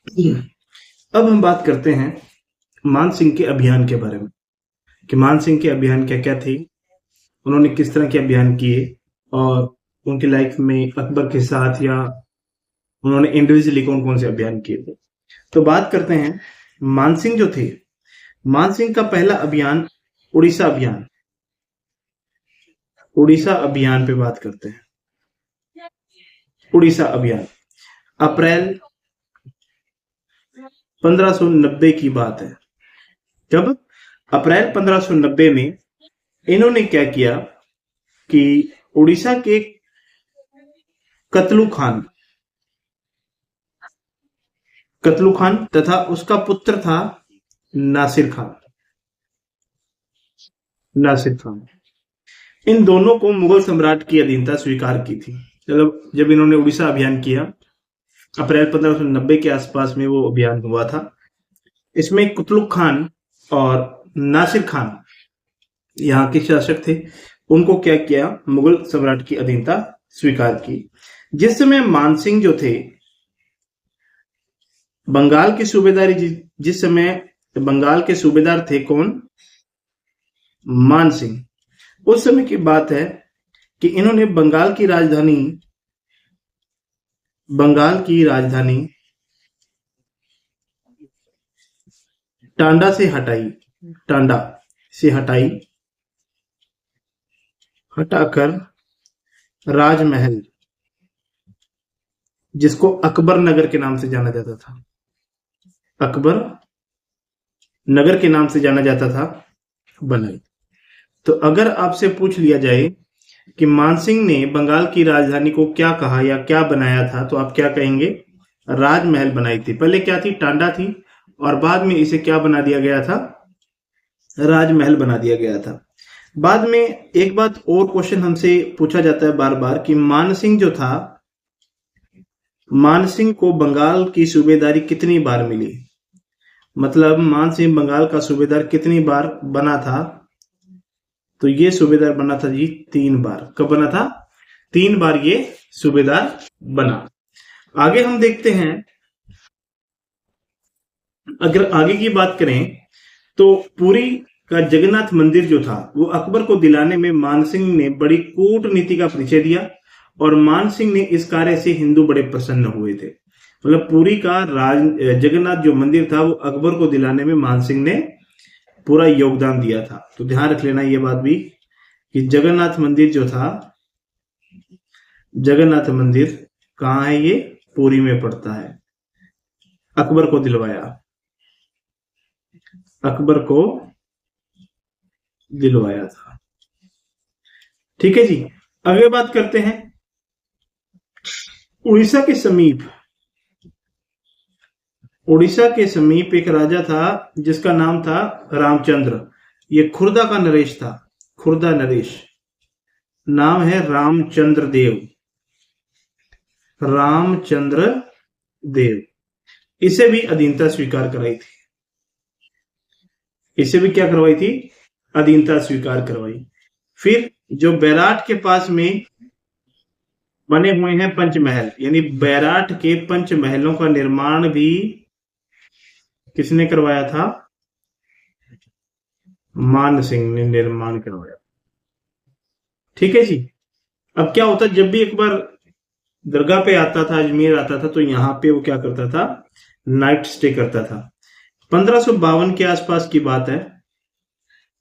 अब हम बात करते हैं मान सिंह के अभियान के बारे में कि मान सिंह के अभियान क्या क्या थे, उन्होंने किस तरह के अभियान किए और उनकी लाइफ में अकबर के साथ या उन्होंने इंडिविजुअली कौन कौन से अभियान किए थे। तो बात करते हैं मान सिंह जो थे। मान सिंह का पहला अभियान उड़ीसा अभियान, उड़ीसा अभियान पे बात करते हैं। उड़ीसा अभियान अप्रैल 1590 की बात है। जब अप्रैल 1590 में इन्होंने क्या किया कि उड़ीसा के कतलू खान तथा उसका पुत्र था नासिर खान। इन दोनों को मुगल सम्राट की अधीनता स्वीकार की थी। मतलब जब इन्होंने उड़ीसा अभियान किया अप्रैल 1590 के आसपास में वो अभियान हुआ था। इसमें कुतलुक खान और नासिर खान यहाँ के शासक थे, उनको क्या किया, मुगल सम्राट की अधीनता स्वीकार की। जिस समय मानसिंह जो थे बंगाल की सूबेदारी, जिस समय बंगाल के सूबेदार थे कौन, मान सिंह, उस समय की बात है कि इन्होंने बंगाल की राजधानी टांडा से हटाकर राजमहल, जिसको अकबर नगर के नाम से जाना जाता था, बनाई। तो अगर आपसे पूछ लिया जाए कि मानसिंह ने बंगाल की राजधानी को क्या कहा या क्या बनाया था, तो आप क्या कहेंगे, राजमहल बनाई थी। पहले क्या थी, टांडा थी, और बाद में इसे क्या बना दिया गया था, राजमहल बना दिया गया था। बाद में एक बात और क्वेश्चन हमसे पूछा जाता है बार बार कि मानसिंह को बंगाल की सूबेदारी कितनी बार मिली। मतलब मानसिंह बंगाल का सूबेदार कितनी बार बना था, तो ये सूबेदार बना था जी 3 बार। कब बना था, 3 बार ये सूबेदार बना। आगे हम देखते हैं, अगर आगे की बात करें तो पुरी का जगन्नाथ मंदिर जो था वो अकबर को दिलाने में मानसिंह ने बड़ी कूटनीति का परिचय दिया, और मानसिंह ने इस कार्य से हिंदू बड़े प्रसन्न हुए थे। मतलब पुरी का जगन्नाथ जो मंदिर था वो अकबर को दिलाने में मानसिंह ने पूरा योगदान दिया था। तो ध्यान रख लेना ये बात भी कि जगन्नाथ मंदिर जो था, जगन्नाथ मंदिर कहाँ है, ये पुरी में पड़ता है। अकबर को दिलवाया था। ठीक है जी। अगले बात करते हैं उड़ीसा के समीप एक राजा था जिसका नाम था रामचंद्र। ये खुर्दा का नरेश था, खुर्दा नरेश, नाम है रामचंद्र देव। इसे भी अधीनता स्वीकार कराई थी, अधीनता स्वीकार करवाई। फिर जो बैराट के पास में बने हुए हैं पंचमहल, यानी बैराट के पंचमहलों का निर्माण भी किसने करवाया था, मान सिंह ने निर्माण करवाया। ठीक है जी। अब क्या होता, जब भी एक बार दरगाह पे आता था, अजमेर आता था, तो यहाँ पे वो क्या करता था, नाइट स्टे करता था। 1552 के आसपास की बात है।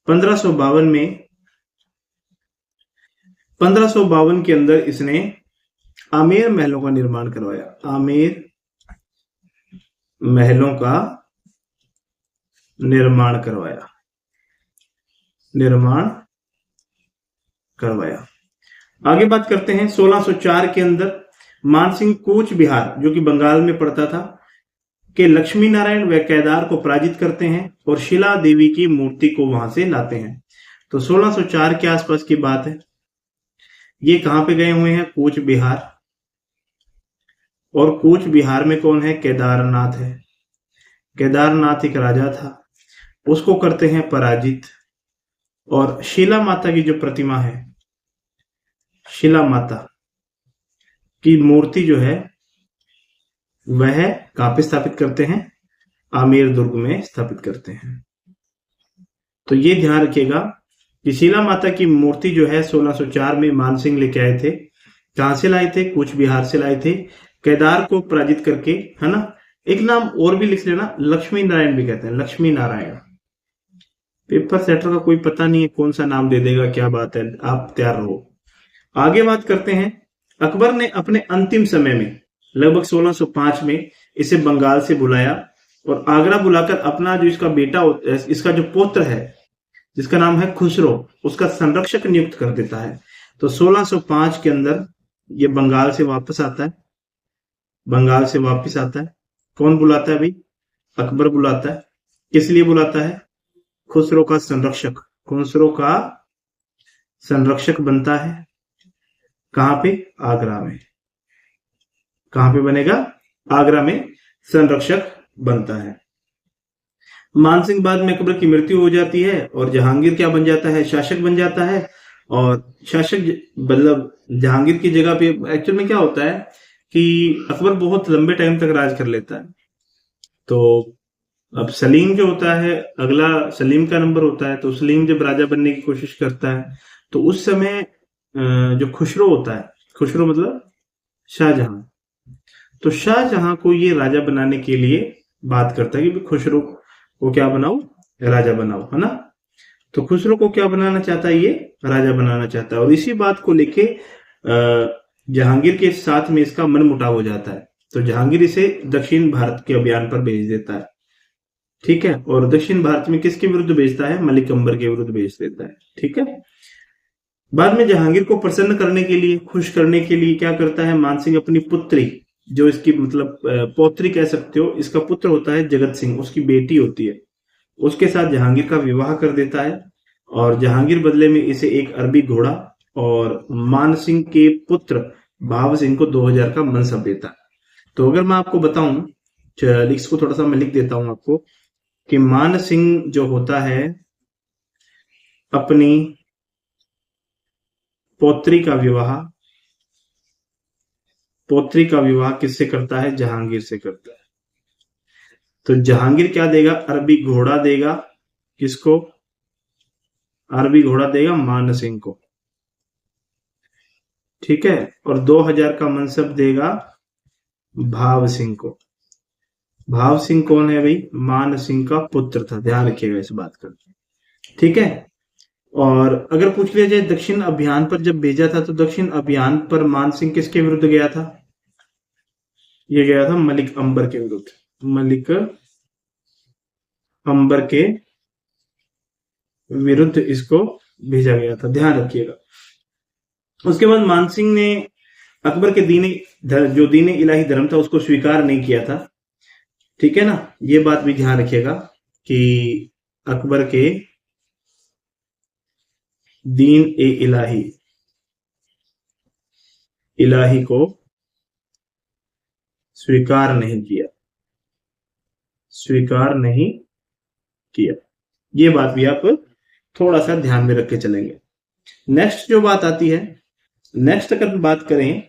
1552 के अंदर इसने आमेर महलों का निर्माण करवाया। आगे बात करते हैं 1604 के अंदर मानसिंह कूच बिहार, जो कि बंगाल में पड़ता था, के लक्ष्मी नारायण व केदार को पराजित करते हैं और शिला देवी की मूर्ति को वहां से लाते हैं। तो 1604 के आसपास की बात है। ये कहां पे गए हुए हैं, कूच बिहार। और कूच बिहार में कौन है, केदारनाथ है। केदारनाथ एक राजा था, उसको करते हैं पराजित। और शिला माता की जो प्रतिमा है, शिला माता की मूर्ति जो है वह कहां पे स्थापित करते हैं? आमेर दुर्ग में स्थापित करते हैं। तो ये ध्यान रखिएगा कि शीला माता की मूर्ति जो है 1604 में मानसिंह लेके आए थे। कहां से लाए थे? कूच बिहार से लाए थे, केदार को पराजित करके, है ना। एक नाम और भी लिख लेना, लक्ष्मी नारायण भी कहते हैं, लक्ष्मी नारायण। पेपर सेटर का कोई पता नहीं है कौन सा नाम दे देगा, क्या बात है, आप तैयार रहो। आगे बात करते हैं। अकबर ने अपने अंतिम समय में लगभग 1605 में इसे बंगाल से बुलाया और आगरा बुलाकर अपना जो इसका बेटा, इसका जो पुत्र है जिसका नाम है खुसरो, उसका संरक्षक नियुक्त कर देता है। तो 1605 के अंदर ये बंगाल से वापस आता है। बंगाल से वापस आता है। कौन बुलाता है भाई? अकबर बुलाता है। किस लिए बुलाता है? खुसरो का संरक्षक। खुसरो का संरक्षक बनता है कहां पे? आगरा में। कहां पे बनेगा? आगरा में संरक्षक बनता है। मानसिंह बाद में अकबर की मृत्यु हो जाती है और जहांगीर क्या बन जाता है? शासक बन जाता है। और शासक मतलब जहांगीर की जगह पे एक्चुअल में क्या होता है कि अकबर बहुत लंबे टाइम तक राज कर लेता है। तो अब सलीम जो होता है, अगला सलीम का नंबर होता है, तो सलीम जब राजा बनने की कोशिश करता है तो उस समय जो खुसरो होता है, खुसरो मतलब शाहजहां, तो शाहजहां को ये राजा बनाने के लिए बात करता है कि खुसरो को क्या बनाओ? राजा बनाओ, है ना। तो खुसरो को क्या बनाना चाहता है? ये राजा बनाना चाहता है। और इसी बात को लेके जहांगीर के साथ में इसका मनमुटाव हो जाता है। तो जहांगीर इसे दक्षिण भारत के अभियान पर भेज देता है, ठीक है। और दक्षिण भारत में किसके विरुद्ध भेजता है? मलिक अंबर के विरुद्ध भेज देता है, ठीक है। बाद में जहांगीर को प्रसन्न करने के लिए, खुश करने के लिए क्या करता है? मानसिंह अपनी पुत्री, जो इसकी मतलब पौत्री कह सकते हो, इसका पुत्र होता है जगत सिंह, उसकी बेटी होती है, उसके साथ जहांगीर का विवाह कर देता है। और जहांगीर बदले में इसे एक अरबी घोड़ा और मानसिंह के पुत्र भाव सिंह को 2000 का मनसब देता है। तो अगर मैं आपको बताऊं, इसको थोड़ा सा मैं लिख देता हूं आपको, कि मान सिंह जो होता है अपनी पौत्री का विवाह किससे करता है? जहांगीर से करता है। तो जहांगीर क्या देगा? अरबी घोड़ा देगा। किसको? अरबी घोड़ा देगा मान सिंह को, ठीक है। और 2000 का मनसब देगा भाव सिंह को। भाव सिंह कौन है भाई? मान सिंह का पुत्र था, ध्यान रखिएगा इस बात का, ठीक है। और अगर पूछ लिया जाए दक्षिण अभियान पर जब भेजा था, तो दक्षिण अभियान पर मान सिंह किसके विरुद्ध गया था? ये गया था मलिक अंबर के विरुद्ध। मलिक अंबर के विरुद्ध इसको भेजा गया था, ध्यान रखिएगा। उसके बाद मानसिंह ने अकबर के जो दीन इलाही धर्म था उसको स्वीकार नहीं किया था, ठीक है ना। ये बात भी ध्यान रखिएगा कि अकबर के दीन ए इलाही को स्वीकार नहीं किया। ये बात भी आप थोड़ा सा ध्यान में रख के चलेंगे। नेक्स्ट जो बात आती है, नेक्स्ट अगर बात करें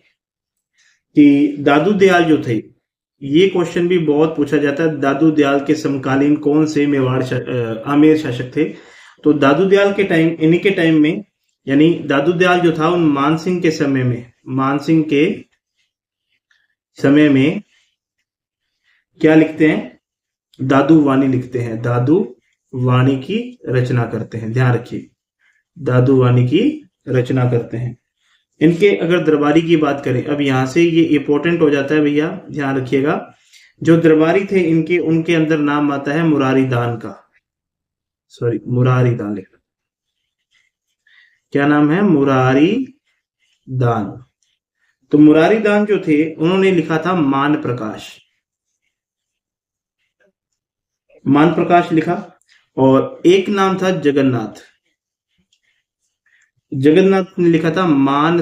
कि दादू दयाल जो थे, ये क्वेश्चन भी बहुत पूछा जाता है, दादू दयाल के समकालीन कौन से आमेर शासक थे? तो दादू दयाल के टाइम, इन्हीं के टाइम में, यानी दादू दयाल जो था उन मानसिंह के समय में क्या लिखते हैं? दादू वाणी लिखते हैं, दादू वाणी की रचना करते हैं, ध्यान रखिए, दादू वाणी की रचना करते हैं। इनके अगर दरबारी की बात करें, अब यहां से ये इंपॉर्टेंट हो जाता है भैया, ध्यान रखिएगा। जो दरबारी थे इनके, उनके अंदर नाम आता है मुरारी दान का। मुरारी दान लिखना, क्या नाम है? मुरारी दान। तो मुरारी दान जो थे उन्होंने लिखा था मान प्रकाश लिखा। और एक नाम था जगन्नाथ ने लिखा था मान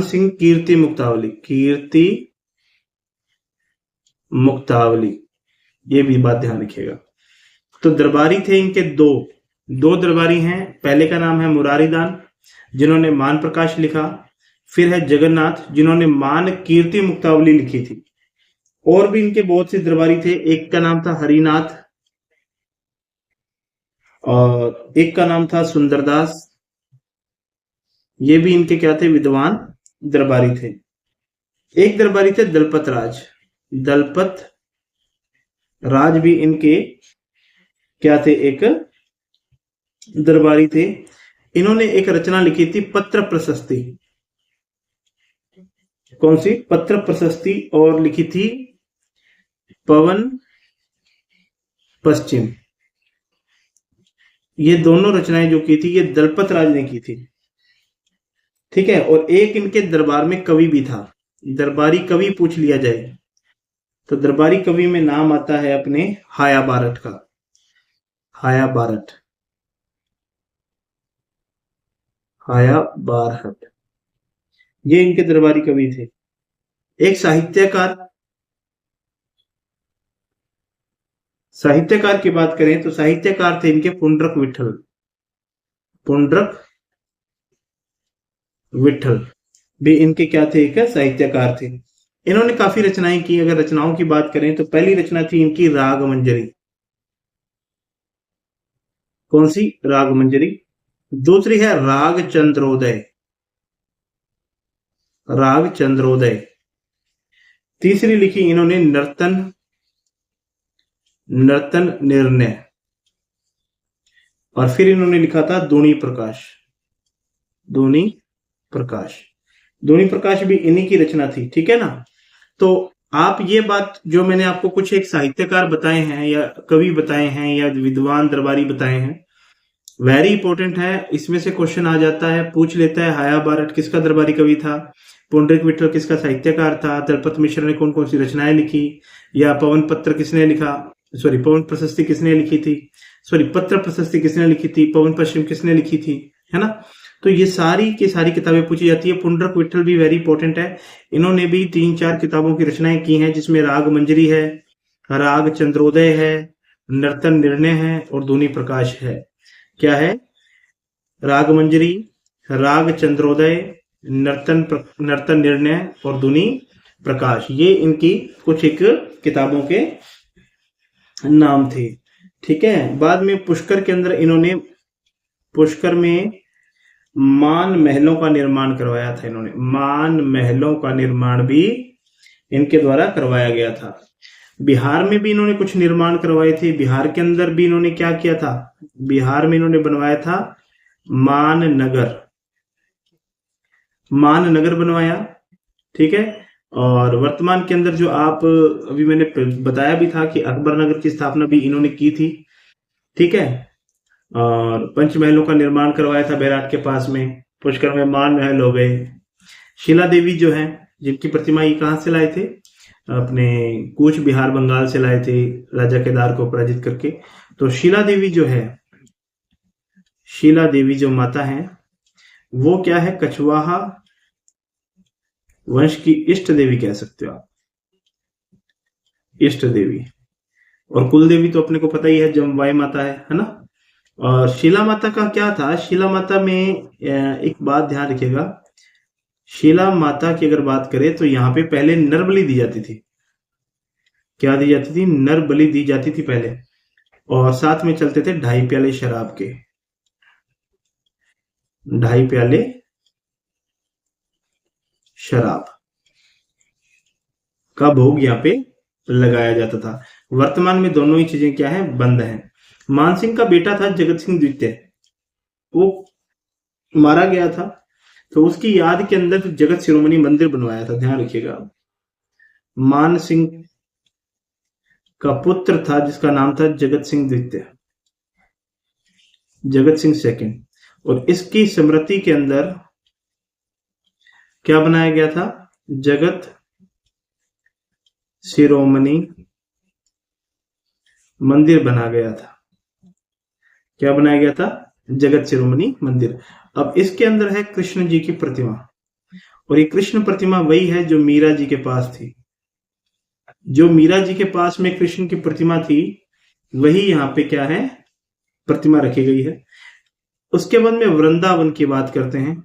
सिंह कीर्ति मुक्तावली। ये भी बात ध्यान रखिएगा। तो दरबारी थे इनके दो दरबारी हैं। पहले का नाम है मुरारी दान, जिन्होंने मान प्रकाश लिखा, फिर है जगन्नाथ, जिन्होंने मान कीर्ति मुक्तावली लिखी थी। और भी इनके बहुत से दरबारी थे। एक का नाम था हरिनाथ, और एक का नाम था सुंदरदास। ये भी इनके क्या थे, विद्वान दरबारी थे। एक दरबारी थे दलपत राज। दलपत राज भी इनके क्या थे, एक दरबारी थे। इन्होंने एक रचना लिखी थी पत्र प्रशस्ति। कौन सी, पत्र प्रशस्ति, और लिखी थी पवन पश्चिम। ये दोनों रचनाएं जो की थी ये दलपत राज ने की थी। ठीक है। और एक इनके दरबार में कवि भी था। दरबारी कवि पूछ लिया जाए तो दरबारी कवि में नाम आता है अपने हाया बारठ का। हाया बारठ, हाया बारठ, ये इनके दरबारी कवि थे। एक साहित्यकार, साहित्यकार की बात करें तो साहित्यकार थे इनके पुंडरक विठल। पुंडरक विठल भी इनके क्या थे, एक साहित्यकार थे। इन्होंने काफी रचनाएं की। अगर रचनाओं की बात करें तो पहली रचना थी इनकी राग मंजरी। कौन सी, राग मंजरी। दूसरी है राग चंद्रोदय। राग चंद्रोदय। तीसरी लिखी इन्होंने नर्तन, नर्तन निर्णय। और फिर इन्होंने लिखा था दूनी प्रकाश। दूनी प्रकाश, दूनी प्रकाश भी इन्हीं की रचना थी। ठीक है ना। तो आप ये बात जो मैंने आपको कुछ एक साहित्यकार बताए हैं या कवि बताए हैं या विद्वान दरबारी बताए हैं, वेरी इंपॉर्टेंट है। इसमें से क्वेश्चन आ जाता है, पूछ लेता है हाया बारठ किसका दरबारी कवि था, पुंडरीक विठल किसका साहित्यकार था, दलपत मिश्र ने कौन कौन सी रचनाएं लिखी, या पवन पत्र किसने लिखा, सॉरी पवन प्रशस्ति किसने लिखी थी, सॉरी पत्र प्रशस्ति किसने लिखी थी, पवन पश्चिम किसने लिखी थी, है ना। तो ये सारी की सारी किताबें पूछी जाती है। पुंडरीक विठल भी वेरी इंपॉर्टेंट है। इन्होंने भी 3-4 किताबों की रचनाएं की हैं, जिसमें राग मंजरी है, राग चंद्रोदय है, नर्तन निर्णय है और दूनी प्रकाश है। क्या है, राग मंजरी, राग चंद्रोदय, नर्तन निर्णय और दूनी प्रकाश। ये इनकी कुछ एक किताबों के नाम थे। ठीक है। बाद में पुष्कर के अंदर इन्होंने, पुष्कर में मान महलों का निर्माण करवाया था। इन्होंने मान महलों का निर्माण भी इनके द्वारा करवाया गया था। बिहार में भी इन्होंने कुछ निर्माण करवाए थे। बिहार के अंदर भी इन्होंने क्या किया था, बिहार में इन्होंने बनवाया था मान नगर, मान नगर बनवाया। ठीक है। और वर्तमान के अंदर जो आप अभी मैंने बताया भी था कि अकबर नगर की स्थापना भी इन्होंने की थी। ठीक है। और पंचमहलों का निर्माण करवाया था बैराट के पास में। पुष्कर में मान महल हो गए। शिला देवी जो है, जिनकी प्रतिमा ये कहां से लाए थे, अपने कूच बिहार बंगाल से लाए थे राजा केदार को पराजित करके। तो शिला देवी जो है, शीला देवी जो माता है वो क्या है, कछवाहा वंश की इष्ट देवी कह सकते हो आप, इष्ट देवी। और कुल देवी तो अपने को पता ही है, जमवाई माता है ना। और शीला माता का क्या था, शीला माता में एक बात ध्यान रखिएगा, शीला माता की अगर बात करें तो यहाँ पे पहले नर बलि दी जाती थी। क्या दी जाती थी, नर बलि दी जाती थी पहले। और साथ में चलते थे 2.5 प्याले शराब के, 2.5 प्याले शराब का भोग यहाँ पे लगाया जाता था। वर्तमान में दोनों ही चीजें क्या है, बंद हैं। मानसिंह का बेटा था जगत सिंह द्वितीय, वो मारा गया था, तो उसकी याद के अंदर जगत शिरोमणि मंदिर बनवाया था। ध्यान रखिएगा, मान सिंह का पुत्र था जिसका नाम था जगत सिंह द्वितीय, जगत सिंह सेकंड, और इसकी स्मृति के अंदर क्या बनाया गया था, जगत शिरोमणि मंदिर बना गया था। क्या बनाया गया था, जगत शिरोमणि मंदिर। अब इसके अंदर है कृष्ण जी की प्रतिमा, और ये कृष्ण प्रतिमा वही है जो मीरा जी के पास थी। जो मीरा जी के पास में कृष्ण की प्रतिमा थी वही यहाँ पे क्या है, प्रतिमा रखी गई है। उसके बाद में वृंदावन की बात करते हैं।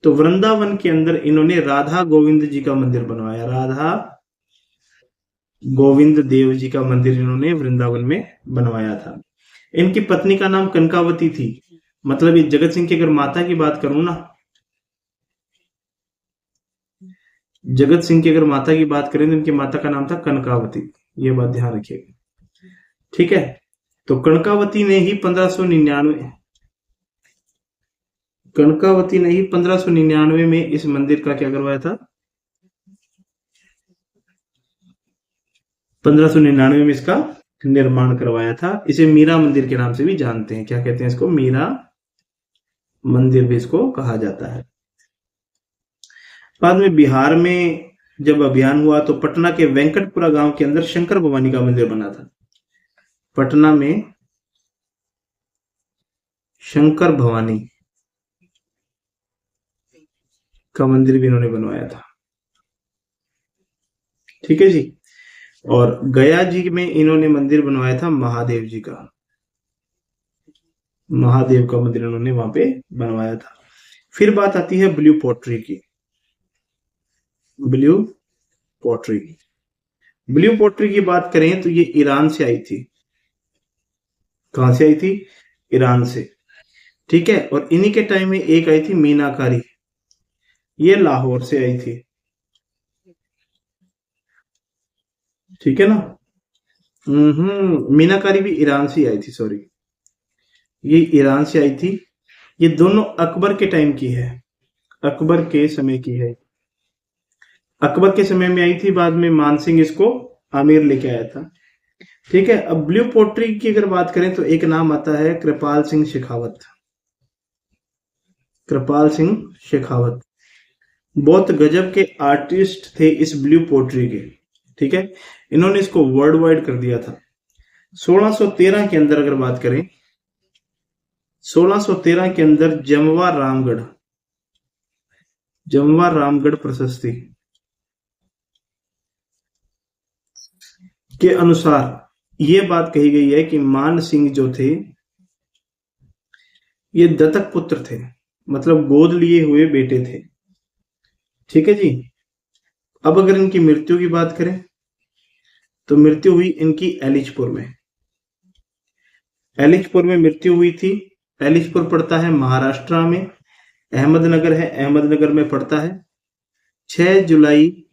तो वृंदावन के अंदर इन्होंने राधा गोविंद जी का मंदिर बनवाया। राधा गोविंद देव जी का मंदिर इन्होंने वृंदावन में बनवाया था। इनकी पत्नी का नाम कनकावती थी। मतलब ये जगत सिंह की अगर माता की बात करूं ना, जगत सिंह की अगर माता की बात करें तो इनकी माता का नाम था कनकावती। ये बात ध्यान रखिएगा, ठीक है। तो कनकावती ने ही 1599 में इस मंदिर का क्या करवाया था, 1599 में इसका निर्माण करवाया था। इसे मीरा मंदिर के नाम से भी जानते हैं। क्या कहते हैं इसको, मीरा मंदिर भी इसको कहा जाता है। बाद में बिहार में जब अभियान हुआ तो पटना के वेंकटपुरा गांव के अंदर शंकर भवानी का मंदिर बना था। पटना में शंकर भवानी का मंदिर भी इन्होंने बनवाया था, ठीक है जी। और गया जी में इन्होंने मंदिर बनवाया था महादेव जी का। महादेव का मंदिर इन्होंने वहां पे बनवाया था। फिर बात आती है ब्लू पॉटरी की। ब्लू पॉटरी की बात करें तो ये ईरान से आई थी। कहां से आई थी, ईरान से, ठीक है। और इन्हीं के टाइम में एक आई थी मीनाकारी, ये लाहौर से आई थी, ठीक है ना। मीनाकारी भी ईरान से आई थी, सॉरी, ये ईरान से आई थी। ये दोनों अकबर के टाइम की है, अकबर के समय की है। अकबर के समय में आई थी, बाद में मानसिंह इसको आमेर लेके आया था, ठीक है। अब ब्लू पोट्री की अगर बात करें तो एक नाम आता है कृपाल सिंह शेखावत। कृपाल सिंह शेखावत बहुत गजब के आर्टिस्ट थे इस ब्लू पोट्री के, ठीक है। इन्होंने इसको वर्ल्ड वाइड कर दिया था। 1613 के अंदर अगर बात करें, 1613 के अंदर जमवा रामगढ़ प्रशस्ति के अनुसार ये बात कही गई है कि मान सिंह जो थे ये दत्तक पुत्र थे, मतलब गोद लिए हुए बेटे थे, ठीक है जी। अब अगर इनकी मृत्यु की बात करें तो मृत्यु हुई इनकी एलिचपुर में मृत्यु हुई थी। एलिचपुर पड़ता है महाराष्ट्र में, अहमदनगर है, अहमदनगर में पड़ता है। 6 जुलाई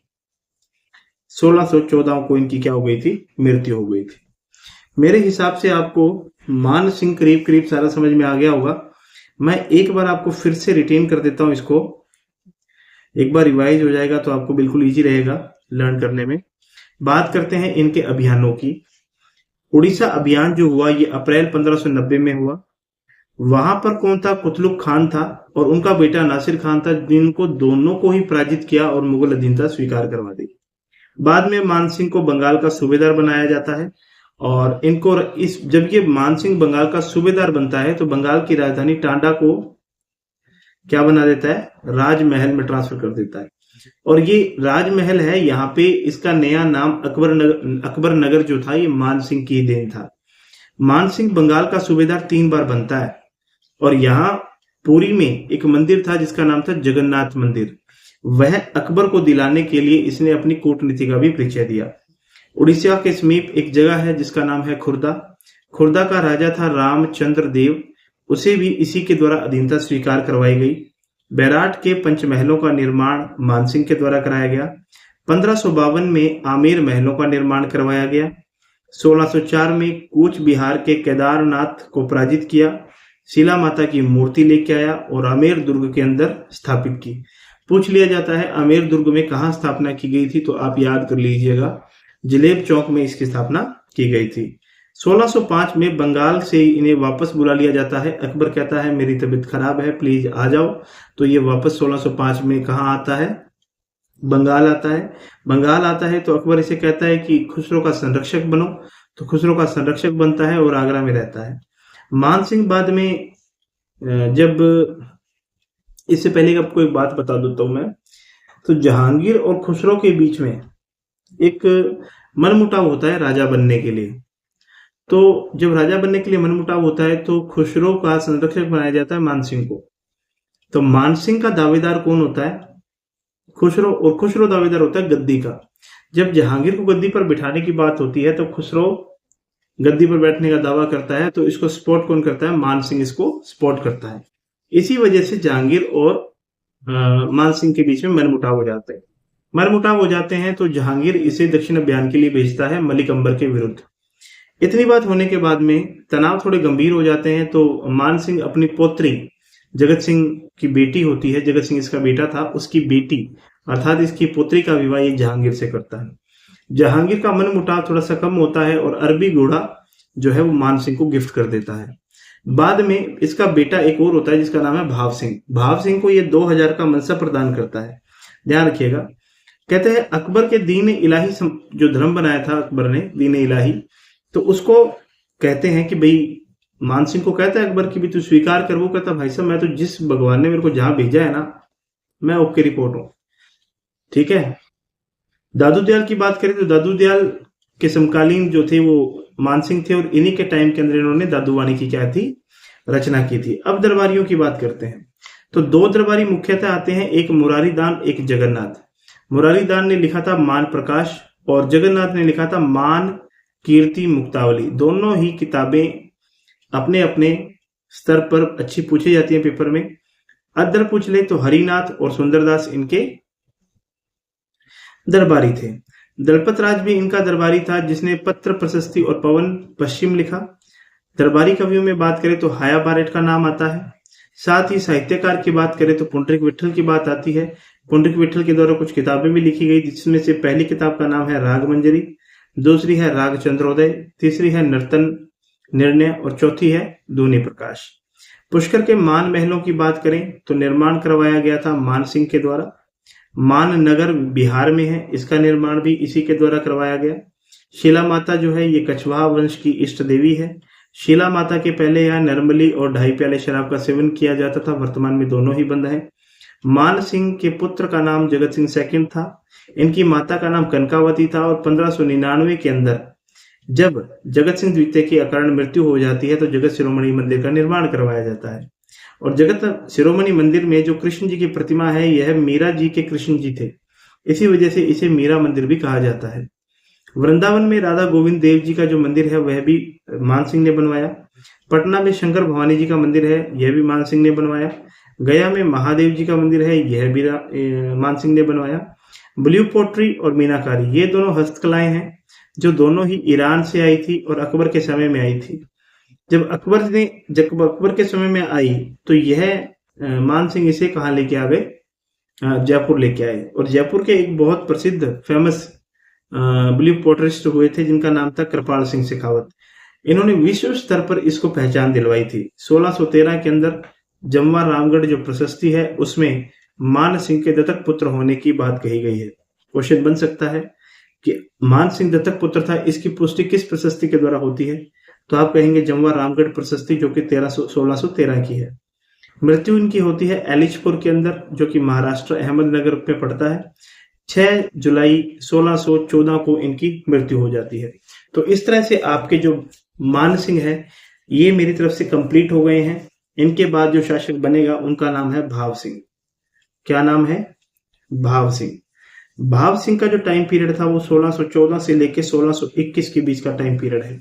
1614 को इनकी क्या हो गई थी, मृत्यु हो गई थी। मेरे हिसाब से आपको मान सिंह करीब करीब सारा समझ में आ गया होगा। मैं एक बार आपको फिर से रिटेन कर देता हूं, इसको एक बार रिवाइज हो जाएगा तो आपको बिल्कुल इजी रहेगा लर्न करने में। बात करते हैं इनके अभियानों की। उड़ीसा अभियान जो हुआ ये अप्रैल 1590 में हुआ। वहां पर कौन था, कुतलुक खान था और उनका बेटा नासिर खान था, जिनको दोनों को ही पराजित किया और मुगल अधीनता स्वीकार करवा दी। बाद में मानसिंह को बंगाल का सूबेदार बनाया जाता है और इनको जब ये मानसिंह बंगाल का सूबेदार बनता है तो बंगाल की राजधानी टांडा को क्या बना देता है, राजमहल में ट्रांसफर कर देता है। और ये राजमहल है, यहाँ पे इसका नया नाम अकबर नगर जो था ये मानसिंह की देन था। मानसिंह बंगाल का सूबेदार 3 बार बनता है और यहाँ पुरी में एक मंदिर था जिसका नाम था जगन्नाथ मंदिर। वह अकबर को दिलाने के लिए इसने अपनी कूटनीति का भी परिचय दिया। उड़ीसा के समीप एक जगह है जिसका नाम है खुर्दा। खुर्दा का राजा था रामचंद्र देव, उसे भी इसी के द्वारा अधीनता स्वीकार करवाई गई। बैराट के पंचमहलों का निर्माण मानसिंह के द्वारा कराया गया। 1552 में आमेर महलों का निर्माण करवाया गया। 1604 में कूच बिहार के केदारनाथ को पराजित किया, शिला माता की मूर्ति लेके आया और आमेर दुर्ग के अंदर स्थापित की। पूछ लिया जाता है आमेर दुर्ग में कहाँ स्थापना की गई थी, तो आप याद कर लीजिएगा, जलेब चौक में इसकी स्थापना की गई थी। 1605 में बंगाल से इन्हें वापस बुला लिया जाता है। अकबर कहता है मेरी तबीयत खराब है, प्लीज आ जाओ। तो ये वापस 1605 में कहाँ आता है, बंगाल आता है। बंगाल आता है तो अकबर इसे कहता है कि खुसरो का संरक्षक बनो, तो खुसरो का संरक्षक बनता है और आगरा में रहता है। मानसिंह बाद में जब, इससे पहले आपको एक बात बता देता हूं मैं, तो जहांगीर और खुसरो के बीच में एक मनमुटाव होता है राजा बनने के लिए। तो जब राजा बनने के लिए मनमुटाव होता है तो खुसरो का संरक्षक बनाया जाता है मानसिंह को। तो मानसिंह का दावेदार कौन होता है? खुसरो, और खुसरो दावेदार होता है गद्दी का। जब जहांगीर को गद्दी पर बिठाने की बात होती है तो खुसरो गद्दी पर बैठने का दावा करता है, तो इसको सपोर्ट कौन करता है? मानसिंह इसको सपोर्ट करता है। इसी वजह से जहांगीर और मानसिंह के बीच में मनमुटाव हो जाते हैं। मनमुटाव हो जाते हैं तो जहांगीर इसे दक्षिण अभियान के लिए भेजता है मलिक अंबर के विरुद्ध। इतनी बात होने के बाद में तनाव थोड़े गंभीर हो जाते हैं, तो मान सिंह अपनी पोत्री जगत सिंह की बेटी होती है, जगत सिंह इसका बेटा था, उसकी बेटी अर्थात इसकी पुत्री का विवाह ये जहांगीर से करता है। जहांगीर का मन मुटाव थोड़ा सा कम होता है और अरबी घोड़ा जो है वो मान सिंह को गिफ्ट कर देता है। बाद में इसका बेटा एक और होता है जिसका नाम है भाव सिंह। भाव सिंह को ये 2000 का मनसब प्रदान करता है। ध्यान रखिएगा, कहते हैं अकबर के दीन इलाही जो धर्म बनाया था अकबर ने, दीन इलाही, तो उसको कहते हैं कि भाई मान सिंह को कहता है अकबर की भी तू स्वीकार कर। वो कहता भाई साहब मैं तो जिस भगवान ने मेरे को जहां भेजा है ना, मैं ओके रिपोर्ट हूं। ठीक है। दादू दयाल की बात करें तो दादू दयाल के समकालीन जो थे वो मान सिंह थे, और इन्हीं के टाइम के अंदर इन्होंने दादूवाणी की क्या थी? रचना की थी। अब दरबारियों की बात करते हैं तो दो दरबारी मुख्यतः आते हैं, एक मुरारी दान, एक जगन्नाथ। मुरारी दान ने लिखा था मान प्रकाश और जगन्नाथ ने लिखा था मान कीर्ति मुक्तावली। दोनों ही किताबें अपने अपने स्तर पर अच्छी पूछी जाती है पेपर में। अदर पूछ ले तो हरिनाथ और सुंदरदास इनके दरबारी थे। दलपत राज भी इनका दरबारी था, जिसने पत्र प्रशस्ति और पवन पश्चिम लिखा। दरबारी कवियों में बात करें तो हाया बारेट का नाम आता है। साथ ही साहित्यकार की बात करें तो पुंडरीक विट्ठल की बात आती है। पुंडरीक विट्ठल के द्वारा कुछ किताबें भी लिखी गई, जिसमें से पहली किताब का नाम है राग मंजरी, दूसरी है राग चंद्रोदय, तीसरी है नर्तन निर्णय और चौथी है दूनी प्रकाश। पुष्कर के मान महलों की बात करें तो निर्माण करवाया गया था मान सिंह के द्वारा। मान नगर बिहार में है, इसका निर्माण भी इसी के द्वारा करवाया गया। शिला माता जो है ये कछवाहा वंश की इष्ट देवी है। शिला माता के पहले यहाँ नरमली और 2.5 प्याले शराब का सेवन किया जाता था, वर्तमान में दोनों ही बंद है। मान सिंह के पुत्र का नाम जगत सिंह सेकंड था। इनकी माता का नाम कनकावती था और 1599 के अंदर जब जगत सिंह द्वितीय की अकारण मृत्यु हो जाती है तो जगत शिरोमणि मंदिर का निर्माण करवाया जाता है। और जगत शिरोमणि मंदिर में जो कृष्ण जी की प्रतिमा है यह मीरा जी के कृष्ण जी थे, इसी वजह से इसे मीरा मंदिर भी कहा जाता है। वृंदावन में राधा गोविंद देव जी का जो मंदिर है वह भी मान सिंह ने बनवाया। पटना में शंकर भवानी जी का मंदिर है, यह भी मान सिंह ने बनवाया। गया में महादेव जी का मंदिर है, यह भी मान सिंह ने बनवाया। ब्लू पोट्री और मीनाकारी ये दोनों हस्तकलाएं हैं जो दोनों ही ईरान से आई थी और अकबर के समय में आई थी। जब अकबर के समय में आई तो यह मान सिंह इसे कहाँ लेके आ गए? जयपुर लेके आए। और जयपुर के एक बहुत प्रसिद्ध फेमस ब्लू पोटरिस्ट हुए थे जिनका नाम था कृपाल सिंह शेखावत। इन्होंने विश्व स्तर पर इसको पहचान दिलवाई थी। 1613 के अंदर जमवा रामगढ़ जो प्रशस्ति है उसमें मान सिंह के दत्तक पुत्र होने की बात कही गई है। क्वेश्चन बन सकता है कि मान सिंह दत्तक पुत्र था, इसकी पुष्टि किस प्रशस्ति के द्वारा होती है? तो आप कहेंगे जमवा रामगढ़ प्रशस्ति जो कि 1613 की है। मृत्यु इनकी होती है एलिचपुर के अंदर जो कि महाराष्ट्र अहमदनगर पे पड़ता है। 6 जुलाई 1614 को इनकी मृत्यु हो जाती है। तो इस तरह से आपके जो मान सिंह है ये मेरी तरफ से कंप्लीट हो गए हैं। इनके बाद जो शासक बनेगा उनका नाम है भाव सिंह। क्या नाम है? भाव सिंह। भाव सिंह का जो टाइम पीरियड था वो 1614 से लेके 1621 के बीच का टाइम पीरियड है।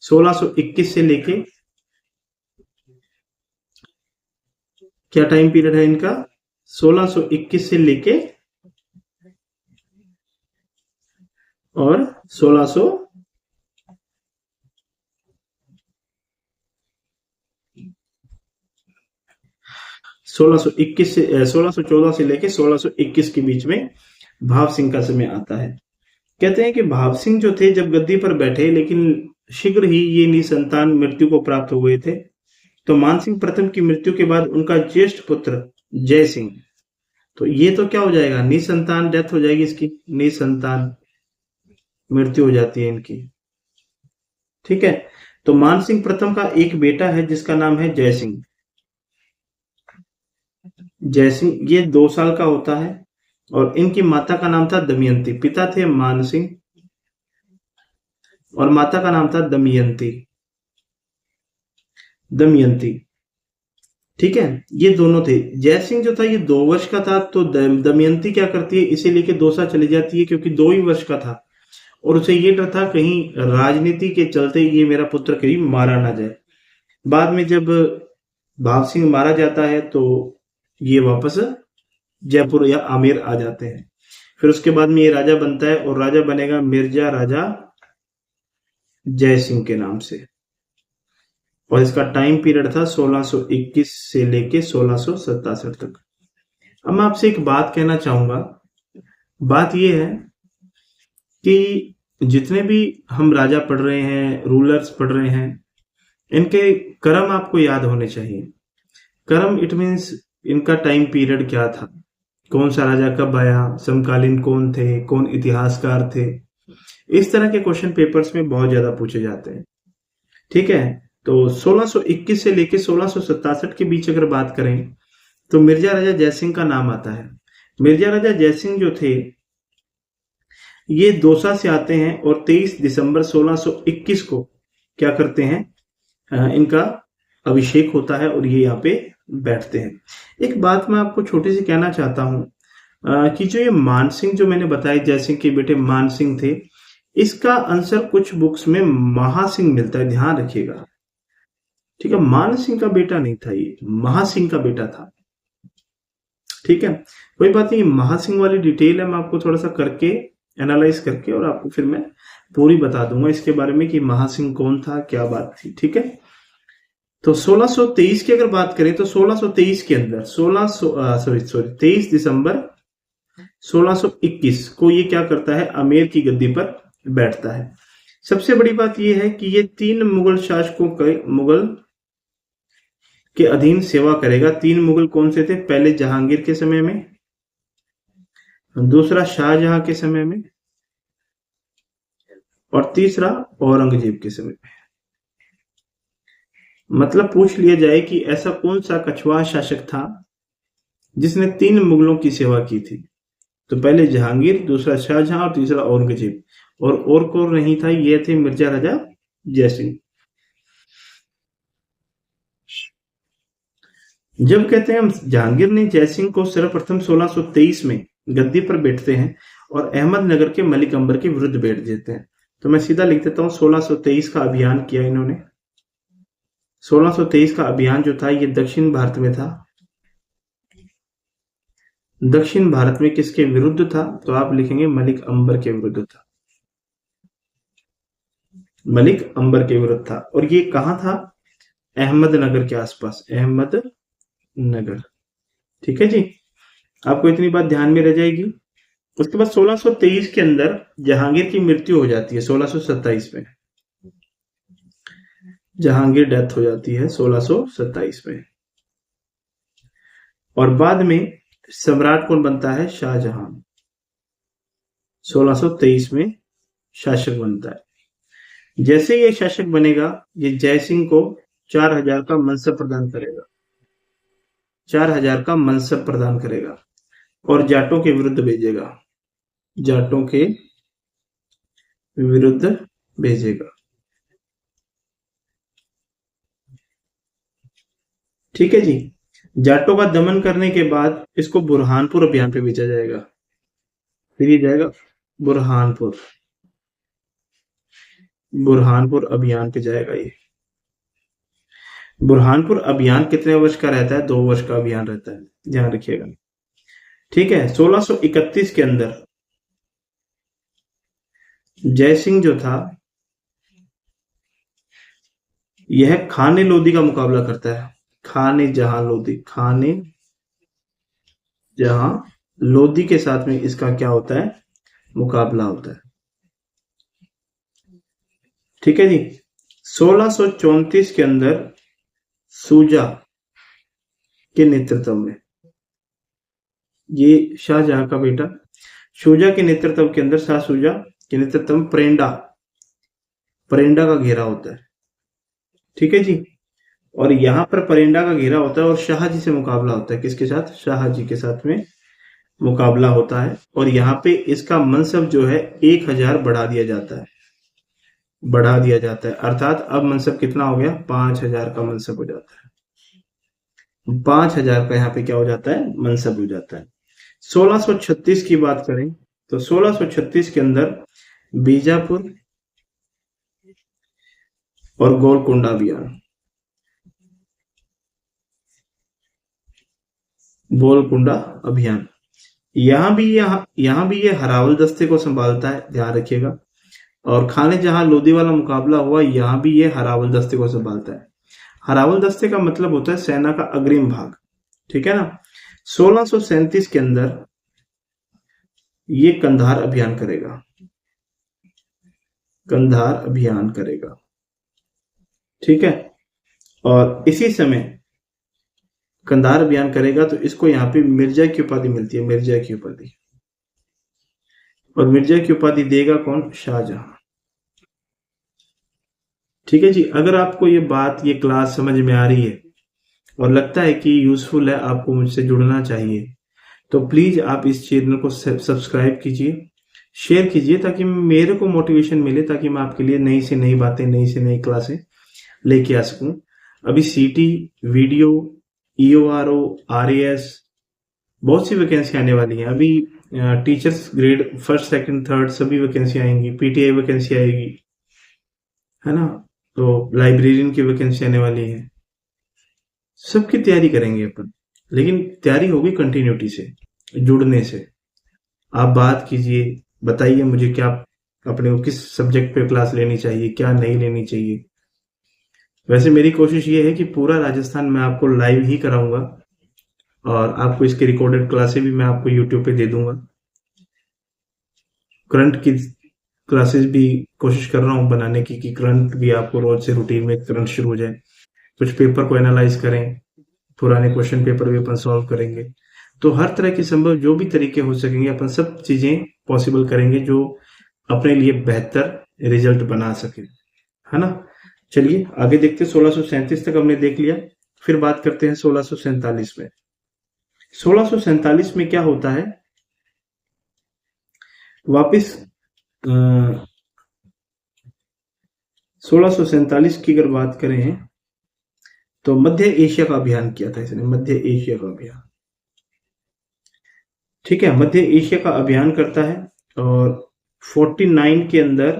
1621 से लेके क्या टाइम पीरियड है इनका? 1621 से लेके और 1614 से लेके 1621 के बीच में भाव सिंह का समय आता है। कहते हैं कि भाव सिंह जो थे जब गद्दी पर बैठे लेकिन शीघ्र ही ये निसंतान मृत्यु को प्राप्त हो गए थे। तो मान सिंह प्रथम की मृत्यु के बाद उनका ज्येष्ठ पुत्र जय सिंह, तो ये तो क्या हो जाएगा? निसंतान डेथ हो जाएगी इसकी, निसंतान मृत्यु हो जाती है इनकी। ठीक है। तो मान सिंह प्रथम का एक बेटा है जिसका नाम है जय सिंह। जय सिंह ये 2 साल का होता है और इनकी माता का नाम था दमयंती। पिता थे मान सिंह और माता का नाम था दमयंती। ठीक है, ये दोनों थे। जयसिंह जो था ये 2 वर्ष का था, तो दमयंती क्या करती है, इसे लेके दोसा चली जाती है क्योंकि 2 ही वर्ष का था और उसे ये डर था कहीं राजनीति के चलते ये मेरा पुत्र कहीं मारा ना जाए। बाद में जब भाव सिंह मारा जाता है तो ये वापस जयपुर या आमेर आ जाते हैं। फिर उसके बाद में ये राजा बनता है और राजा बनेगा मिर्जा राजा जयसिंह के नाम से, और इसका टाइम पीरियड था 1621 से लेके 1667 तक। अब मैं आपसे एक बात कहना चाहूंगा, बात यह है कि जितने भी हम राजा पढ़ रहे हैं, रूलर्स पढ़ रहे हैं, इनके कर्म आपको याद होने चाहिए। कर्म इट मीन्स इनका टाइम पीरियड क्या था, कौन सा राजा कब आया, समकालीन कौन थे, कौन इतिहासकार थे। इस तरह के क्वेश्चन पेपर्स में बहुत ज्यादा पूछे जाते हैं। ठीक है, तो 1621 से लेके 1667 के बीच अगर बात करें तो मिर्जा राजा जयसिंह का नाम आता है। मिर्जा राजा जयसिंह जो थे ये दौसा से आते हैं और 23 दिसंबर 1621 को क्या करते हैं, इनका अभिषेक होता है और ये यहाँ पे बैठते हैं। एक बात मैं आपको छोटी सी कहना चाहता हूं कि जो ये मानसिंह जो मैंने बताया जयसिंह के बेटे मानसिंह थे, इसका आंसर कुछ बुक्स में महासिंह मिलता है, ध्यान रखिएगा। ठीक है, मानसिंह का बेटा नहीं था, ये महासिंह का बेटा था। ठीक है, कोई बात नहीं, महासिंह वाली डिटेल है मैं आपको थोड़ा सा करके एनालाइज करके और आपको फिर मैं पूरी बता दूंगा इसके बारे में कि महासिंह कौन था, क्या बात थी। ठीक है, तो 1623 की अगर बात करें तो 1623 के अंदर 23 दिसंबर 1621 को ये क्या करता है, आमेर की गद्दी पर बैठता है। सबसे बड़ी बात यह है कि ये 3 मुगल शासकों मुगल के अधीन सेवा करेगा। 3 मुगल कौन से थे, पहले जहांगीर के समय में, दूसरा शाहजहां के समय में और तीसरा औरंगजेब के समय में। मतलब पूछ लिया जाए कि ऐसा कौन सा कछुआ शासक था जिसने 3 मुगलों की सेवा की थी, तो पहले जहांगीर, दूसरा शाहजहां और तीसरा औरंगजेब, और कौन नहीं था, ये थे मिर्जा राजा जयसिंह। जब कहते हैं हम जहांगीर ने जयसिंह को सर्वप्रथम 1623 में गद्दी पर बैठते हैं और अहमदनगर के मलिक अंबर के विरुद्ध बैठ देते हैं, तो मैं सीधा लिख देता हूं 1623 का अभियान किया इन्होंने। 1623 का अभियान जो था ये दक्षिण भारत में था। दक्षिण भारत में किसके विरुद्ध था, तो आप लिखेंगे मलिक अंबर के विरुद्ध था, मलिक अंबर के विरुद्ध था। और ये कहां था, अहमदनगर के आसपास, अहमदनगर। ठीक है जी, आपको इतनी बात ध्यान में रह जाएगी। उसके बाद 1623 के अंदर जहांगीर की मृत्यु हो जाती है। 1627 में जहांगीर डेथ हो जाती है 1627 में, और बाद में सम्राट कौन बनता है, शाहजहां। 1623 में शासक बनता है। जैसे ये शासक बनेगा ये जयसिंह को 4000 का मनसब प्रदान करेगा, 4000 का मनसब प्रदान करेगा और जाटों के विरुद्ध भेजेगा, जाटों के विरुद्ध भेजेगा। ठीक है जी, जाटों का दमन करने के बाद इसको बुरहानपुर अभियान पे भेजा जाएगा। फिर ये जाएगा बुरहानपुर, बुरहानपुर अभियान पे जाएगा ये। बुरहानपुर अभियान कितने वर्ष का रहता है, 2 वर्ष का अभियान रहता है, ध्यान रखिएगा। ठीक है, 1631 के अंदर जयसिंह जो था यह खाने लोधी का मुकाबला करता है। खाने जहां लोधी, खाने जहां लोधी के साथ में इसका क्या होता है, मुकाबला होता है। ठीक है जी, 1634 के अंदर सूजा के नेतृत्व में, ये शाहजहां का बेटा शुजा के नेतृत्व के अंदर, शाह शुजा के नेतृत्व में परेंडा का घेरा होता है। ठीक है जी, और यहां पर परेंडा का घेरा होता है और शाहजी से मुकाबला होता है। किसके साथ, शाहजी के साथ में मुकाबला होता है। और यहाँ पे इसका मनसब जो है 1000 बढ़ा दिया जाता है, बढ़ा दिया जाता है, अर्थात अब मनसब कितना हो गया, 5000 का मनसब हो जाता है। 5,000 का यहाँ पे क्या हो जाता है, मनसब हो जाता है। 1636 की बात करें तो 1636 के अंदर बीजापुर और गोलकुंडा अभियान, गोलकुंडा अभियान, यहाँ भी ये हरावल दस्ते को संभालता है, ध्यान रखिएगा। और खाने जहां लोधी वाला मुकाबला हुआ, यहाँ भी ये हरावल दस्ते को संभालता है। हरावल दस्ते का मतलब होता है सेना का अग्रिम भाग, ठीक है ना। 1637 के अंदर ये कंधार अभियान करेगा, कंधार अभियान करेगा, ठीक है। और इसी समय कंधार अभियान करेगा तो इसको यहाँ पे मिर्जा की उपाधि मिलती है, मिर्जा की उपाधि। और मिर्जा की उपाधि देगा कौन, शाहजहां, ठीक है जी। अगर आपको ये बात, ये क्लास समझ में आ रही है और लगता है कि यूजफुल है, आपको मुझसे जुड़ना चाहिए, तो प्लीज आप इस चैनल को सब्सक्राइब कीजिए, शेयर कीजिए, ताकि मेरे को मोटिवेशन मिले, ताकि मैं आपके लिए नई से नई बातें, नई से नई क्लासें लेके आ सकूं। अभी सीटी, वीडियो, ईओआरओ, आरएएस, बहुत सी वैकेंसी आने वाली हैं। अभी teachers grade first, second, third सभी वैकेंसी आएंगी, पीटीआई वैकेंसी आएगी, है ना। तो लाइब्रेरियन की वैकेंसी आने वाली है, सबकी तैयारी करेंगे अपन, लेकिन तैयारी होगी कंटिन्यूटी से, जुड़ने से। आप बात कीजिए, बताइए मुझे क्या अपने को किस सब्जेक्ट पे क्लास लेनी चाहिए, क्या नहीं लेनी चाहिए। वैसे मेरी कोशिश ये है कि पूरा राजस्थान मैं आपको लाइव ही कराऊंगा, और आपको इसके रिकॉर्डेड क्लासेस भी मैं आपको यूट्यूब पे दे दूंगा। करंट की क्लासेस भी कोशिश कर रहा हूँ बनाने की, कि करंट भी आपको रोज से रूटीन में करंट शुरू हो जाए। कुछ पेपर को एनालाइज करें, पुराने क्वेश्चन पेपर भी अपन सॉल्व करेंगे। तो हर तरह की संभव जो भी तरीके हो सकेंगे, अपन सब चीजें पॉसिबल करेंगे जो अपने लिए बेहतर रिजल्ट बना सके, है ना। चलिए आगे देखते हैं। 1637 तक हमने देख लिया, फिर बात करते हैं 1647 में। 1647 में क्या होता है, वापिस 1647 की अगर बात करें तो मध्य एशिया का अभियान किया था इसने, मध्य एशिया का अभियान, ठीक है। मध्य एशिया का अभियान करता है, और 49 के अंदर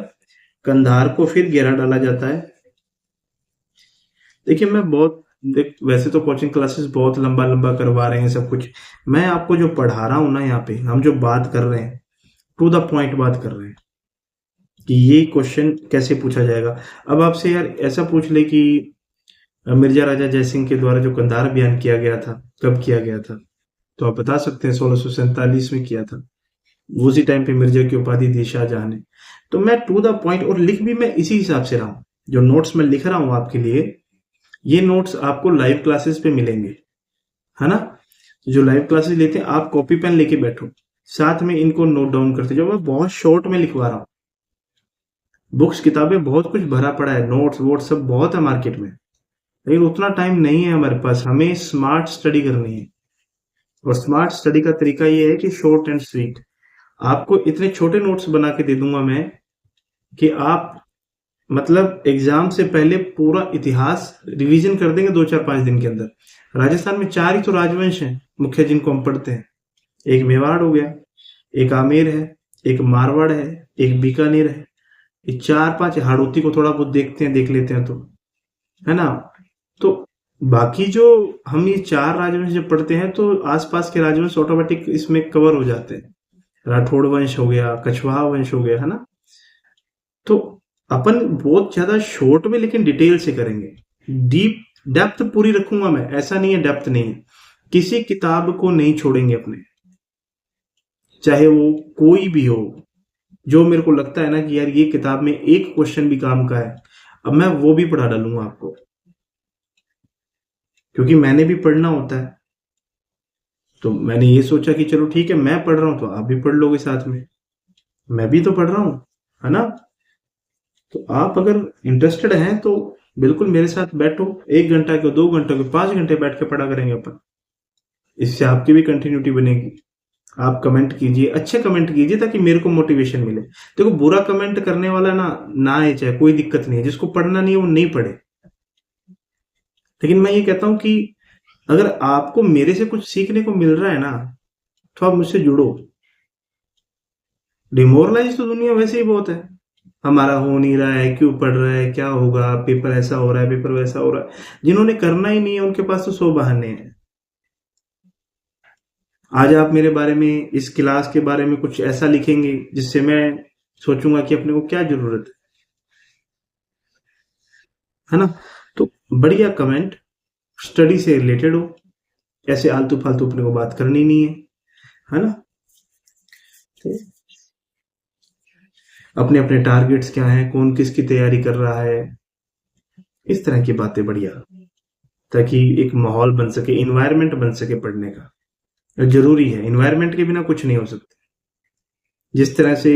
कंधार को फिर घेरा डाला जाता है। देखिए मैं वैसे तो कोचिंग क्लासेस बहुत लंबा लंबा करवा रहे हैं सब कुछ, मैं आपको जो पढ़ा रहा हूं ना, यहाँ पे हम जो बात कर रहे हैं, टू द पॉइंट बात कर रहे हैं कि ये क्वेश्चन कैसे पूछा जाएगा। अब आपसे यार ऐसा पूछ ले कि मिर्जा राजा जयसिंह के द्वारा जो कंधार अभियान किया गया था, कब किया गया था, तो आप बता सकते हैं 1647 में किया था। उसी टाइम पे मिर्जा की उपाधि दी शाहजहां ने। तो मैं टू द पॉइंट, और लिख भी मैं इसी हिसाब से रहा हूं। जो नोट्स मैं लिख रहा हूं आपके लिए, ये नोट्स आपको लाइव क्लासेस पे मिलेंगे, है ना। जो लाइव क्लासेस लेते हैं, आप कॉपी पेन लेके बैठो, साथ में इनको नोट डाउन करते जाओ। मैं बहुत शॉर्ट में लिखवा रहा हूँ, बुक्स किताबें बहुत कुछ भरा पड़ा है, नोट्स वोट सब बहुत है मार्केट में, लेकिन उतना टाइम नहीं है हमारे पास। हमें स्मार्ट स्टडी करनी है, और स्मार्ट स्टडी का तरीका ये है कि शॉर्ट एंड स्वीट। आपको इतने छोटे नोट्स बना के दे दूंगा मैं कि आप मतलब एग्जाम से पहले पूरा इतिहास रिवीजन कर देंगे 2-4-5 दिन के अंदर। राजस्थान में 4 ही तो राजवंश हैं मुख्य जिनको हम पढ़ते हैं। एक मेवाड़ हो गया, एक आमेर है, एक मारवाड़ है, एक बीकानेर है। ये 4-5 हाड़ौती को थोड़ा बहुत देखते हैं, देख लेते हैं तो, है ना। तो बाकी जो हम ये 4 राजवंश जब पढ़ते हैं तो आसपास के राजवंश ऑटोमेटिक इसमें कवर हो जाते हैं। राठौड़ वंश हो गया, कछवाहा वंश हो गया, है ना। तो अपन बहुत ज्यादा शॉर्ट में लेकिन डिटेल से करेंगे। डीप डेप्थ पूरी रखूंगा मैं, ऐसा नहीं है डेप्थ नहीं है। किसी किताब को नहीं छोड़ेंगे अपने, चाहे वो कोई भी हो। जो मेरे को लगता है ना कि यार ये किताब में एक क्वेश्चन भी काम का है, अब मैं वो भी पढ़ा डालूंगा आपको, क्योंकि मैंने भी पढ़ना होता है। तो मैंने ये सोचा कि चलो ठीक है, मैं पढ़ रहा हूं तो आप भी पढ़ लोगे साथ में, मैं भी तो पढ़ रहा हूं, है ना। तो आप अगर इंटरेस्टेड हैं तो बिल्कुल मेरे साथ बैठो, 1 घंटा के, 2 घंटे के, 5 घंटे बैठ के पढ़ा करेंगे अपन। इससे आपकी भी कंटिन्यूटी बनेगी। आप कमेंट कीजिए, अच्छे कमेंट कीजिए, ताकि मेरे को मोटिवेशन मिले। देखो बुरा कमेंट करने वाला ना आए, चाहे कोई दिक्कत नहीं है, जिसको पढ़ना नहीं है वो नहीं पढ़े। लेकिन मैं ये कहता हूं कि अगर आपको मेरे से कुछ सीखने को मिल रहा है ना, तो आप मुझसे जुड़ो। डिमोरलाइज तो दुनिया वैसे ही बहुत है, हमारा हो नहीं रहा है, क्यों पढ़ रहा है, क्या होगा, पेपर ऐसा हो रहा है, पेपर वैसा हो रहा है। जिन्होंने करना ही नहीं है उनके पास तो 100 बहाने हैं। आज आप मेरे बारे में, इस क्लास के बारे में कुछ ऐसा लिखेंगे जिससे मैं सोचूंगा कि अपने को क्या जरूरत है ना। तो बढ़िया कमेंट, स्टडी से रिलेटेड हो, ऐसे आलतू फालतू अपने को बात करनी नहीं है ना। तो अपने अपने टारगेट्स क्या हैं, कौन किसकी तैयारी कर रहा है, इस तरह की बातें बढ़िया, ताकि एक माहौल बन सके, इन्वायरमेंट बन सके पढ़ने का। जरूरी है, इन्वायरमेंट के बिना कुछ नहीं हो सकता। जिस तरह से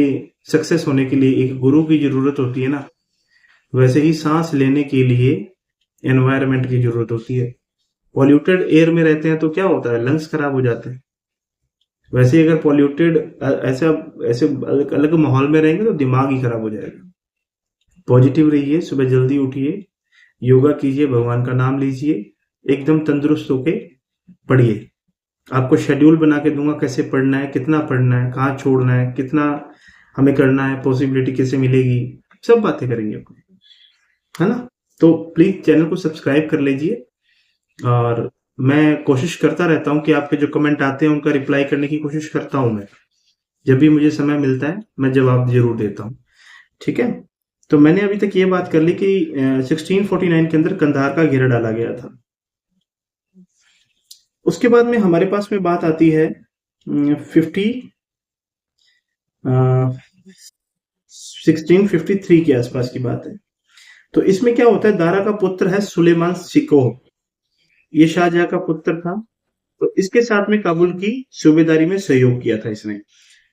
सक्सेस होने के लिए एक गुरु की जरूरत होती है ना, वैसे ही सांस लेने के लिए एनवायरनमेंट की जरूरत होती है। पॉल्यूटेड एयर में रहते हैं तो क्या होता है, लंग्स खराब हो जाते हैं। वैसे ही अगर पॉल्यूटेड ऐसा ऐसे अलग अलग माहौल में रहेंगे तो दिमाग ही खराब हो जाएगा। पॉजिटिव रहिए, सुबह जल्दी उठिए, योगा कीजिए, भगवान का नाम लीजिए, एकदम तंदुरुस्त होके पढ़िए। आपको शेड्यूल बना के दूंगा, कैसे पढ़ना है, कितना पढ़ना है, कहाँ छोड़ना है, कितना हमें करना है, पॉसिबिलिटी कैसे मिलेगी, सब बातें करेंगे अपन, है ना। तो प्लीज चैनल को सब्सक्राइब कर लीजिए, और मैं कोशिश करता रहता हूँ कि आपके जो कमेंट आते हैं उनका रिप्लाई करने की कोशिश करता हूँ। मैं जब भी मुझे समय मिलता है मैं जवाब जरूर देता हूँ, ठीक है। तो मैंने अभी तक ये बात कर ली कि 1649 के अंदर कंधार का घेरा डाला गया था। उसके बाद में हमारे पास में बात आती है 1653 के आसपास की बात है। तो इसमें क्या होता है, दारा का पुत्र है सुलेमान शिकोह, ये शाहजहां का पुत्र था। तो इसके साथ में काबुल की सूबेदारी में सहयोग किया था इसने।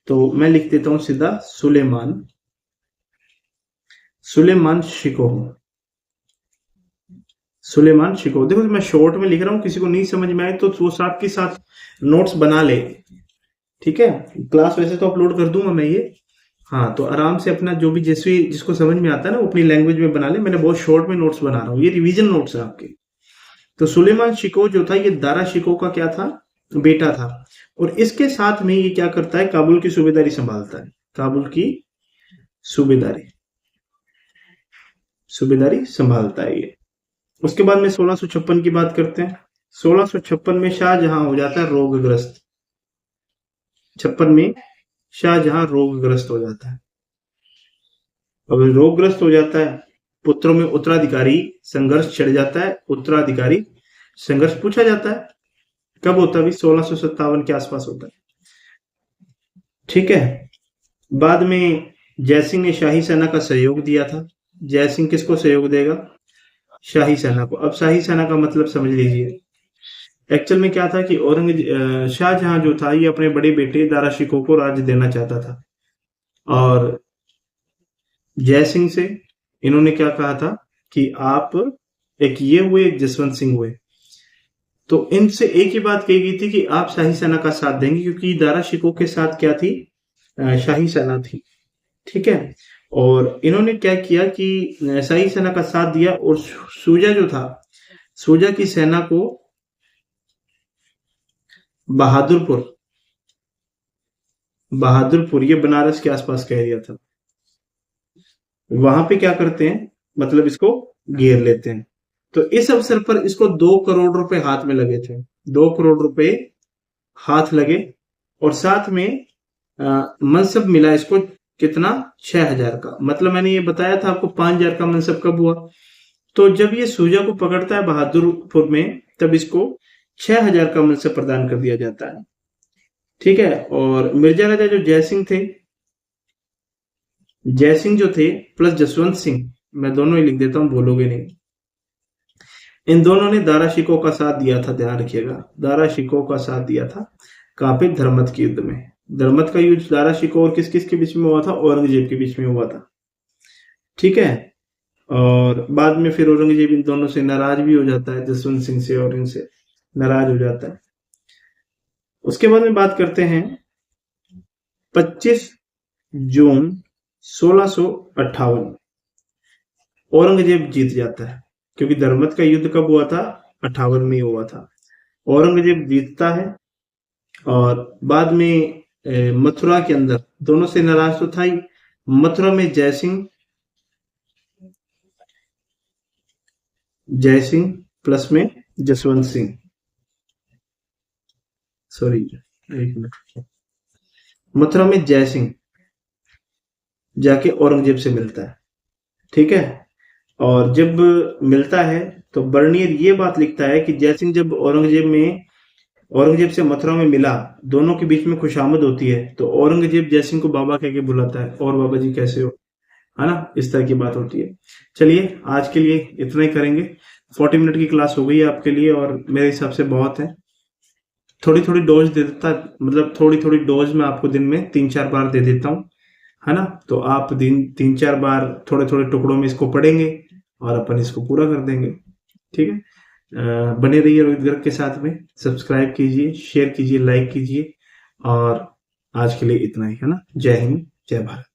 तो मैं लिख देता हूं सीधा, सुलेमान सुलेमान शिकोह। सुलेमान शिकोह, देखो मैं शॉर्ट में लिख रहा हूं, किसी को नहीं समझ में आए तो वो साथ के साथ नोट्स बना ले, ठीक है। क्लास वैसे तो अपलोड कर दूंगा मैं ये, हाँ, तो आराम से अपना जो भी जैसे जिसको समझ में आता है ना वो अपनी लैंग्वेज में बना ले। मैंने बहुत शॉर्ट में नोट्स बना रहा हूँ, ये रिवीजन नोट्स है आपके। तो सुलेमान शिकोह जो था, ये दारा शिकोह का क्या था, बेटा था। और इसके साथ में ये क्या करता है, काबुल की सूबेदारी संभालता है, काबुल की सूबेदारी सूबेदारी संभालता है ये। उसके बाद में 1656 की बात करते हैं। 1656 में शाहजहां हो जाता है रोगग्रस्त। 56 में शाहजहां रोगग्रस्त हो जाता है। अब रोगग्रस्त हो जाता है, पुत्रों में उत्तराधिकारी संघर्ष छिड़ जाता है, उत्तराधिकारी संघर्ष पूछा जाता है। कब होता है, भी 1657 के आसपास होता है, ठीक है। बाद में जयसिंह ने शाही सेना का सहयोग दिया था। जयसिंह किसको सहयोग देगा, शाही सेना को। अब शाही सेना का मतलब समझ लीजिए, एक्चुअल में क्या था कि शाहजहां जो था ये अपने बड़े बेटे दारा शिकोह को राज्य देना चाहता था। और जयसिंह से इन्होंने क्या कहा था कि आप, एक ये हुए, एक जसवंत सिंह हुए, तो इनसे एक ही बात कही गई थी कि आप शाही सेना का साथ देंगे, क्योंकि दारा शिकोह के साथ क्या थी, शाही सेना थी, ठीक है। और इन्होंने क्या किया कि शाही सेना का साथ दिया, और सूजा जो था, सूजा की सेना को बहादुरपुर बहादुरपुर ये बनारस के आसपास का एरिया था, वहां पे क्या करते हैं, मतलब इसको घेर लेते हैं। तो इस अवसर पर इसको 2 करोड़ रुपए हाथ में लगे थे, 2 करोड़ रुपए हाथ लगे। और साथ में मनसब मिला इसको, कितना, 6,000 का। मतलब मैंने ये बताया था आपको 5,000 का मनसब कब हुआ, तो जब ये सूजा को पकड़ता है बहादुरपुर में, तब इसको 6,000 का मनसब प्रदान कर दिया जाता है, ठीक है। और मिर्जा राजा जो जयसिंह थे, जयसिंह जो थे प्लस जसवंत सिंह, मैं दोनों ही लिख देता हूं, भूलोगे नहीं, इन दोनों ने दारा शिकोह का साथ दिया था, ध्यान रखिएगा, दारा शिकोह का साथ दिया था। कहां पे, धर्मत के युद्ध में। धर्मत का युद्ध दारा शिकोह और किस किस के बीच में हुआ था, औरंगजेब के बीच में हुआ था, ठीक है। और बाद में फिर औरंगजेब इन दोनों से नाराज भी हो जाता है, जसवंत सिंह से और इनसे नाराज हो जाता है। उसके बाद में बात करते हैं 25 जून 1658, औरंगजेब जीत जाता है, क्योंकि धर्मत का युद्ध कब हुआ था, 58 में हुआ था। औरंगजेब जीतता है और बाद में मथुरा के अंदर दोनों से नाराज तो था ही। मथुरा में जय सिंह प्लस में जसवंत सिंह, सॉरी एक मिनट, मथुरा में जय सिंह जाके औरंगजेब से मिलता है, ठीक है। और जब मिलता है तो बर्नियर ये बात लिखता है कि जय सिंह जब औरंगजेब से मथुरा में मिला, दोनों के बीच में खुशामद होती है, तो औरंगजेब जय सिंह को बाबा कह के बुलाता है, और बाबा जी कैसे हो, है ना, इस तरह की बात होती है। चलिए आज के लिए इतना ही करेंगे। 40 मिनट की क्लास हो गई है आपके लिए और मेरे हिसाब से बहुत है। थोड़ी थोड़ी डोज दे देता, मतलब थोड़ी थोड़ी डोज में आपको दिन में 3-4 बार दे देता हूँ, है ना। तो आप दिन 3-4 बार थोड़े थोड़े टुकड़ों में इसको पढ़ेंगे और अपन इसको पूरा कर देंगे, ठीक है। बने रहिए रोहित गर्ग के साथ में, सब्सक्राइब कीजिए, शेयर कीजिए, लाइक कीजिए, और आज के लिए इतना ही, है ना। जय हिंद, जय भारत।